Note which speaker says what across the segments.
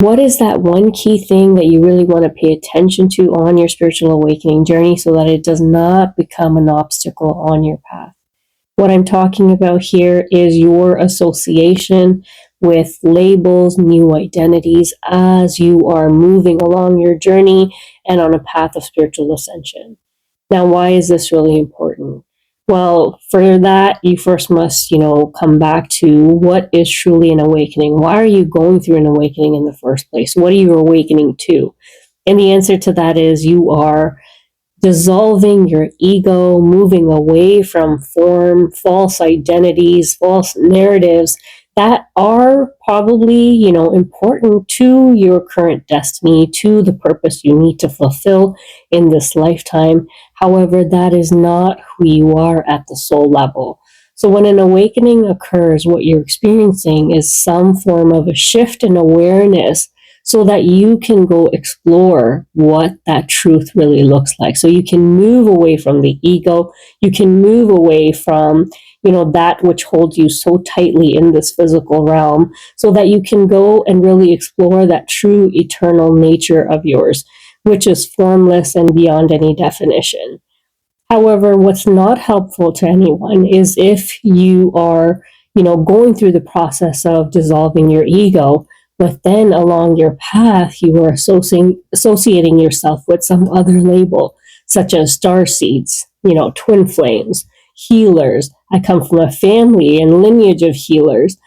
Speaker 1: What is that one key thing that you really want to pay attention to on your spiritual awakening journey so that it does not become an obstacle on your path? What I'm talking about here is your association with labels, new identities as you are moving along your journey and on a path of spiritual ascension. Now, why is this really important? Well, for that, you first must, come back to what is truly an awakening. Why are you going through an awakening in the first place? What are you awakening to? And the answer to that is you are dissolving your ego, moving away from form, false identities, false narratives that are probably, important to your current destiny, to the purpose you need to fulfill in this lifetime. However, that is not who you are at the soul level. So when an awakening occurs, what you're experiencing is some form of a shift in awareness so that you can go explore what that truth really looks like. So you can move away from the ego, you can move away from, that which holds you so tightly in this physical realm, so that you can go and really explore that true eternal nature of yours, which is formless and beyond any definition. However, what's not helpful to anyone is if you are, going through the process of dissolving your ego, but then along your path, you are associating yourself with some other label, such as star seeds, twin flames, healers. I come from a family and lineage of healers.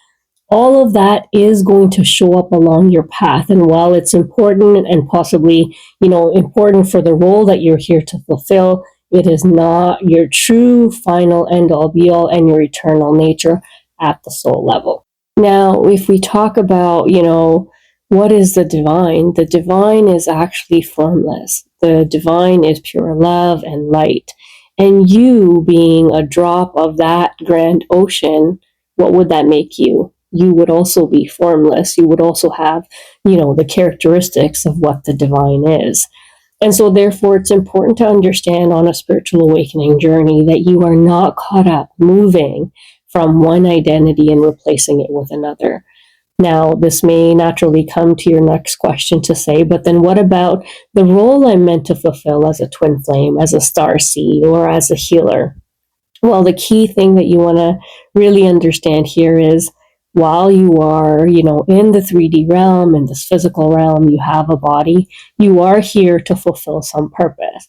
Speaker 1: All of that is going to show up along your path. And while it's important and possibly, important for the role that you're here to fulfill, it is not your true final end all be all and your eternal nature at the soul level. Now, if we talk about, what is the divine is actually formless. The divine is pure love and light. And you being a drop of that grand ocean, what would that make you? You would also be formless. You would also have, the characteristics of what the divine is. And so therefore, it's important to understand on a spiritual awakening journey that you are not caught up moving from one identity and replacing it with another. Now, this may naturally come to your next question to say, but then what about the role I'm meant to fulfill as a twin flame, as a star seed, or as a healer? Well, the key thing that you want to really understand here is while you are, in the 3D realm, in this physical realm, you have a body, you are here to fulfill some purpose.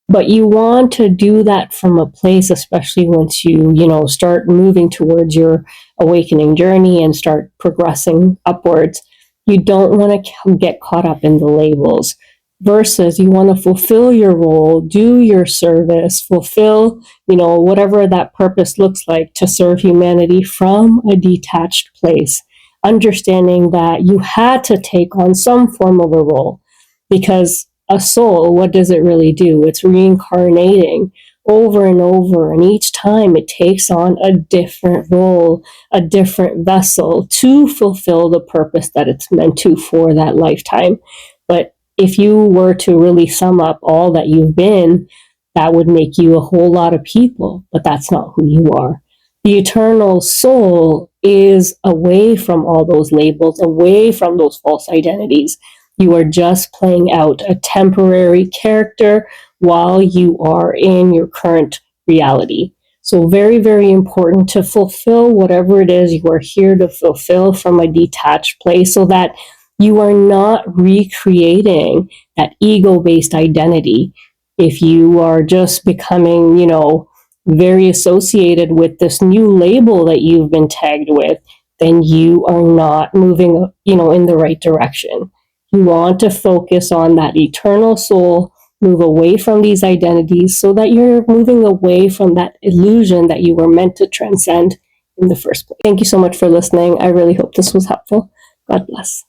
Speaker 1: But you want to do that from a place, especially once you, start moving towards your awakening journey and start progressing upwards. You don't want to get caught up in the labels versus you want to fulfill your role, do your service, fulfill, whatever that purpose looks like to serve humanity from a detached place, understanding that you had to take on some form of a role because a soul, what does it really do? It's reincarnating over and over, and each time it takes on a different role, a different vessel to fulfill the purpose that it's meant to for that lifetime. But if you were to really sum up all that you've been, that would make you a whole lot of people, but that's not who you are. The eternal soul is away from all those labels, away from those false identities. You are just playing out a temporary character while you are in your current reality. So very, very important to fulfill whatever it is you are here to fulfill from a detached place so that you are not recreating that ego-based identity. If you are just becoming, very associated with this new label that you've been tagged with, then you are not moving, in the right direction. You want to focus on that eternal soul, move away from these identities so that you're moving away from that illusion that you were meant to transcend in the first place. Thank you so much for listening. I really hope this was helpful. God bless.